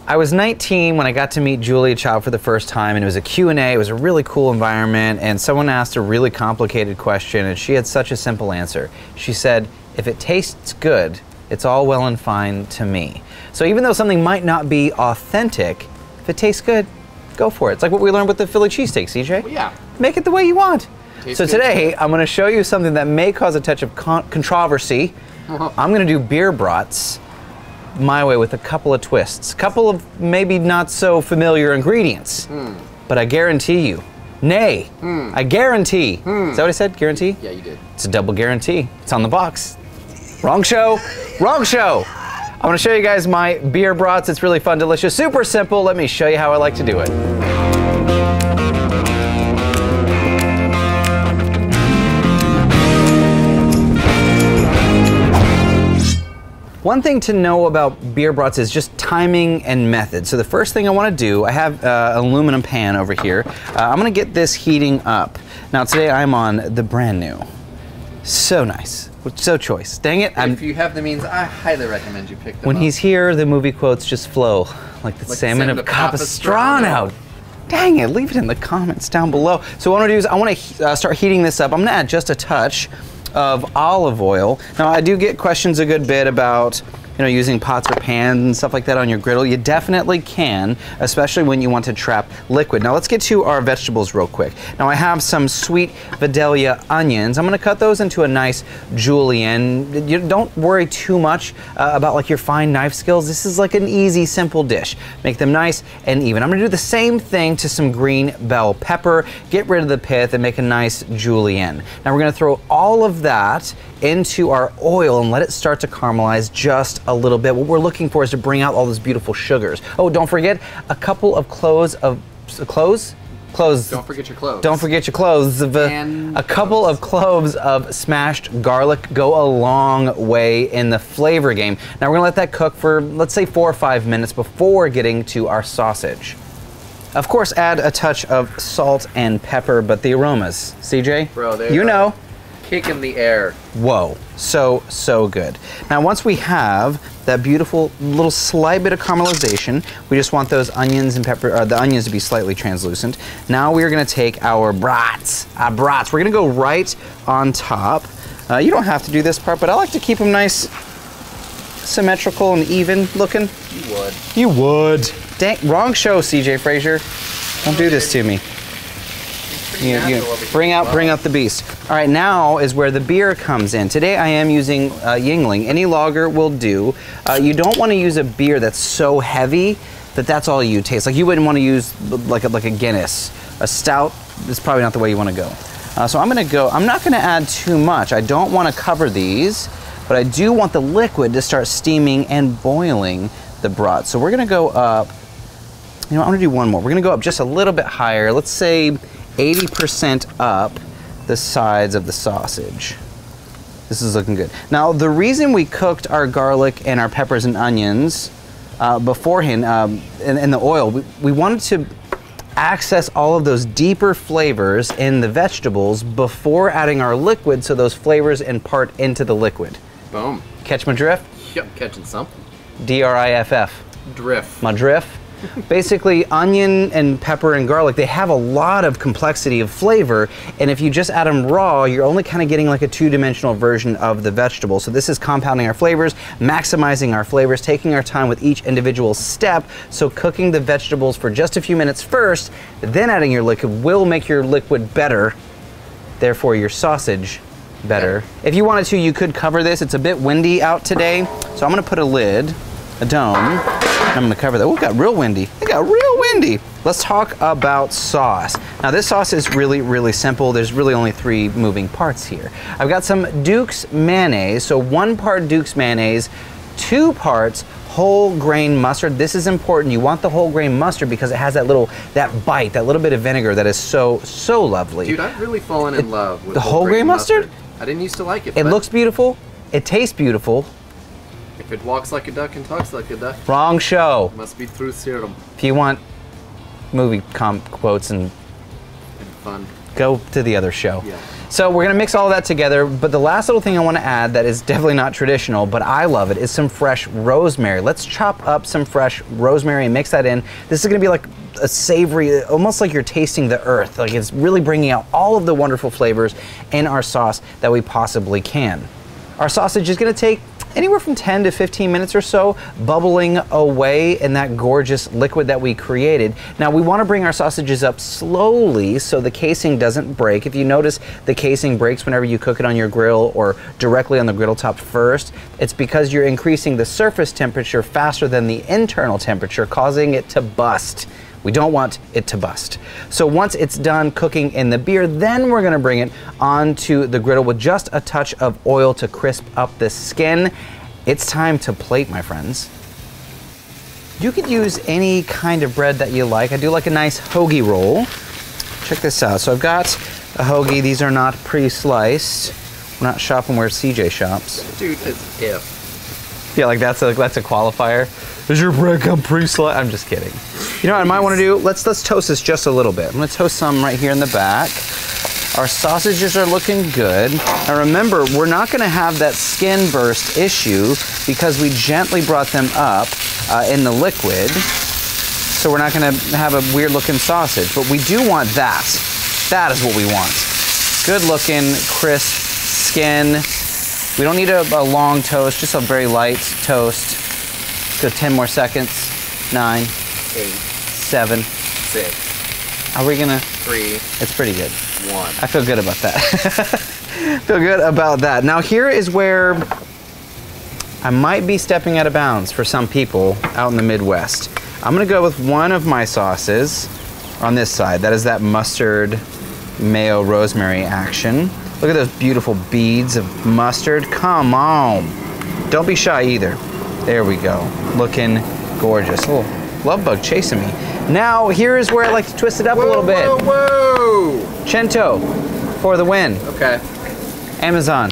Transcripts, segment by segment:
I was 19 when I got to meet Julia Child for the first time, and it was a Q&A. It was a really cool environment, and someone asked a really complicated question, and she had such a simple answer. She said, if it tastes good, it's all well and fine to me. So even though something might not be authentic, if it tastes good, go for it. It's like what we learned with the Philly cheesesteak, CJ. Well, yeah. Make it the way you want. Tastes so good. today, I'm gonna show you something that may cause a touch of controversy. I'm gonna do beer brats my way with a couple of twists. A couple of maybe not so familiar ingredients. But I guarantee you, I guarantee. Is that what I said, guarantee? Yeah, you did. It's a double guarantee. It's on the box. Wrong show, wrong show. I'm gonna show you guys my beer brats. It's really fun, delicious, super simple. Let me show you how I like to do it. One thing to know about beer brats is just timing and method. So the first thing I want to do, I have an aluminum pan over here. I'm going to get this heating up. Now today I'm on the brand new. So nice. So choice. Dang it. If you have the means, I highly recommend you pick them When up. he's here, the movie quotes just flow like the salmon of Capistrano. Dang it, leave it in the comments down below. So what I want to do is I want to start heating this up. I'm going to add just a touch of olive oil. Now I do get questions a good bit about using pots or pans and stuff like that on your griddle. You definitely can, especially when you want to trap liquid. Now let's get to our vegetables real quick. Now I have some sweet Vidalia onions. I'm gonna cut those into a nice julienne. You don't worry too much about like your fine knife skills. This is like an easy, simple dish. Make them nice and even. I'm gonna do the same thing to some green bell pepper, get rid of the pith and make a nice julienne. Now we're gonna throw all of that into our oil and let it start to caramelize just a little bit. What we're looking for is to bring out all those beautiful sugars. Oh, don't forget a couple of cloves. Don't forget your cloves. Don't forget your cloves. A couple of cloves of smashed garlic go a long way in the flavor game. Now we're gonna let that cook for, let's say, 4 or 5 minutes before getting to our sausage. Of course, add a touch of salt and pepper, but the aromas, CJ? Bro, they know. Kick in the air. Whoa, so good. Now once we have that beautiful little slight bit of caramelization, we just want those onions and pepper, the onions to be slightly translucent. Now we are gonna take our brats. We're gonna go right on top. You don't have to do this part, but I like to keep them nice, symmetrical and even looking. You would. You would. Dang, wrong show, CJ Frazier. Don't do this to me. You bring out the beast. All right, now is where the beer comes in. Today I am using Yuengling. Any lager will do. You don't want to use a beer that's so heavy that that's all you taste. Like you wouldn't want to use like a Guinness. A stout is probably not the way you want to go. So I'm not gonna add too much. I don't want to cover these, but I do want the liquid to start steaming and boiling the broth. So we're gonna go up, I'm gonna do one more. We're gonna go up just a little bit higher. Let's say 80% up the sides of the sausage. This is looking good. Now, the reason we cooked our garlic and our peppers and onions beforehand in the oil, we wanted to access all of those deeper flavors in the vegetables before adding our liquid so those flavors impart into the liquid. Boom. Catch my drift? Yep, catching something. D-R-I-F-F. Drift. My drift? Basically, onion and pepper and garlic, they have a lot of complexity of flavor, and if you just add them raw, you're only kind of getting like a two-dimensional version of the vegetable. So this is compounding our flavors, maximizing our flavors, taking our time with each individual step. So cooking the vegetables for just a few minutes first, then adding your liquid will make your liquid better, therefore your sausage better. If you wanted to, you could cover this. It's a bit windy out today, so I'm gonna put a lid, a dome, and I'm gonna cover that. Oh, it got real windy. It got real windy. Let's talk about sauce. Now this sauce is really simple. There's really only 3 moving parts here. I've got some Duke's mayonnaise, so 1 part Duke's mayonnaise, 2 parts whole grain mustard. This is important. You want the whole grain mustard because it has that bite, that little bit of vinegar that is so lovely. Dude, I've really fallen in love with the whole grain mustard. I didn't used to like it. It looks beautiful. It tastes beautiful. If it walks like a duck and talks like a duck. Wrong show. Must be truth serum. If you want movie quotes and fun, go to the other show. Yeah. So we're gonna mix all of that together, but the last little thing I wanna add that is definitely not traditional, but I love it, is some fresh rosemary. Let's chop up some fresh rosemary and mix that in. This is gonna be like a savory, almost like you're tasting the earth. Like it's really bringing out all of the wonderful flavors in our sauce that we possibly can. Our sausage is gonna take anywhere from 10 to 15 minutes or so, bubbling away in that gorgeous liquid that we created. Now we want to bring our sausages up slowly so the casing doesn't break. If you notice the casing breaks whenever you cook it on your grill or directly on the griddle top first, it's because you're increasing the surface temperature faster than the internal temperature, causing it to bust. We don't want it to bust. So once it's done cooking in the beer, then we're gonna bring it onto the griddle with just a touch of oil to crisp up the skin. It's time to plate, my friends. You could use any kind of bread that you like. I do like a nice hoagie roll. Check this out. So I've got a hoagie. These are not pre-sliced. We're not shopping where CJ shops. Dude, it's if. Yeah, like that's a qualifier. Does your bread come pre-sliced? I'm just kidding. You know what I might want to do? Let's toast this just a little bit. I'm gonna toast some right here in the back. Our sausages are looking good. Now remember, we're not gonna have that skin burst issue because we gently brought them up in the liquid. So we're not gonna have a weird looking sausage, but we do want that. That is what we want. Good looking, crisp skin. We don't need a long toast, just a very light toast. Go 10 more seconds. 9, 8, 7, 6. Are we gonna? 3. It's pretty good. 1. I feel good about that. Feel good about that. Now here is where I might be stepping out of bounds for some people out in the Midwest. I'm gonna go with one of my sauces on this side. That is that mustard, mayo, rosemary action. Look at those beautiful beads of mustard. Come on. Don't be shy either. There we go. Looking gorgeous. Oh, love bug chasing me. Now, here is where I like to twist it up a little bit. Whoa! Cento for the win. Okay. Amazon.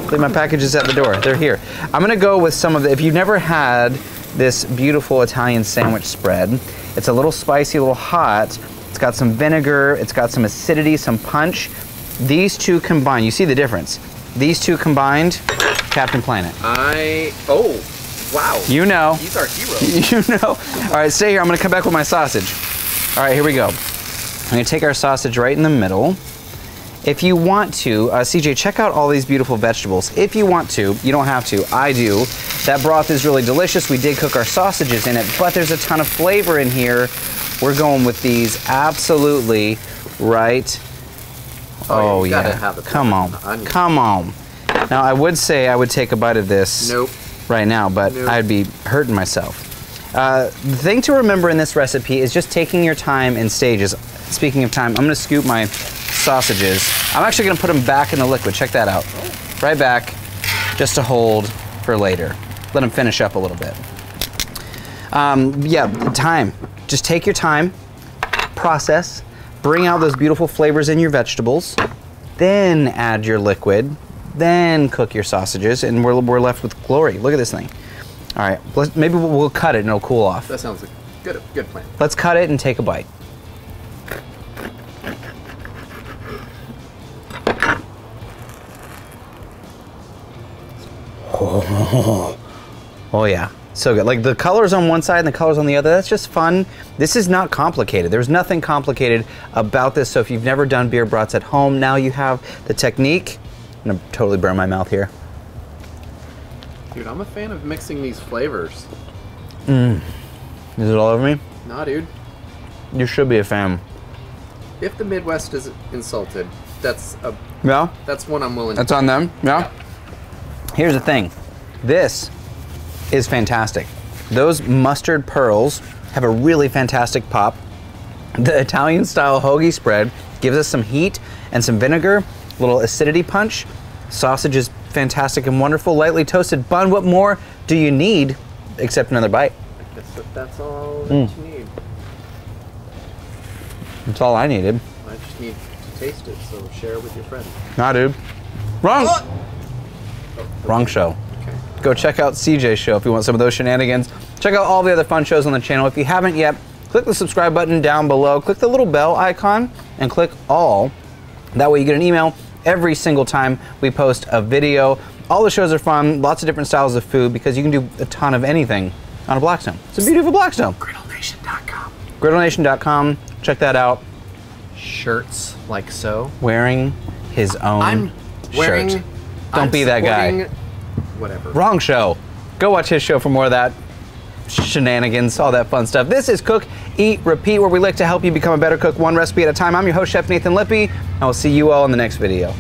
Leave my packages at the door. They're here. I'm gonna go with some of the, if you've never had this beautiful Italian sandwich spread, it's a little spicy, a little hot. It's got some vinegar, it's got some acidity, some punch. These two combined, you see the difference. These two combined, Captain Planet. Oh, wow. You know. He's our hero. You know. All right, stay here. I'm gonna come back with my sausage. All right, here we go. I'm gonna take our sausage right in the middle. If you want to, CJ, check out all these beautiful vegetables. If you want to, you don't have to, I do. That broth is really delicious. We did cook our sausages in it, but there's a ton of flavor in here. We're going with these absolutely right. Oh yeah, come on, come on. Now I would say I would take a bite of this right now, but I'd be hurting myself. The thing to remember in this recipe is just taking your time in stages. Speaking of time, I'm gonna scoop my sausages. I'm actually gonna put them back in the liquid, check that out. Right back, just to hold for later. Let them finish up a little bit. Yeah, time. Just take your time, process, bring out those beautiful flavors in your vegetables, then add your liquid, then cook your sausages, and we're left with glory. Look at this thing. All right, maybe we'll cut it and it'll cool off. That sounds like a good plan. Let's cut it and take a bite. Oh yeah, so good. Like the colors on one side and the colors on the other, that's just fun. This is not complicated. There's nothing complicated about this. So if you've never done beer brats at home, now you have the technique. I'm gonna totally burn my mouth here. Dude, I'm a fan of mixing these flavors. Is it all over me? Nah, dude. You should be a fan. If the Midwest is insulted, that's one I'm willing to That's on them, yeah? Here's the thing. This is fantastic. Those mustard pearls have a really fantastic pop. The Italian style hoagie spread gives us some heat and some vinegar, a little acidity punch. Sausage is fantastic and wonderful, lightly toasted bun. What more do you need except another bite? I guess that's all that you need. That's all I needed. I just need to taste it, so share it with your friends. Nah, dude. Wrong! Wrong show. Okay. Go check out CJ's show if you want some of those shenanigans. Check out all the other fun shows on the channel. If you haven't yet, click the subscribe button down below, click the little bell icon, and click all That way you get an email every single time we post a video. All the shows are fun, lots of different styles of food, because you can do a ton of anything on a Blackstone. It's a beautiful Blackstone. GriddleNation.com. GriddleNation.com. Check that out. Shirts like so. Wearing his own shirt. Don't be that guy. Whatever. Wrong show. Go watch his show for more of that shenanigans, all that fun stuff. This is Cook, Eat, Repeat, where we like to help you become a better cook one recipe at a time. I'm your host, Chef Nathan Lippy. I will see you all in the next video.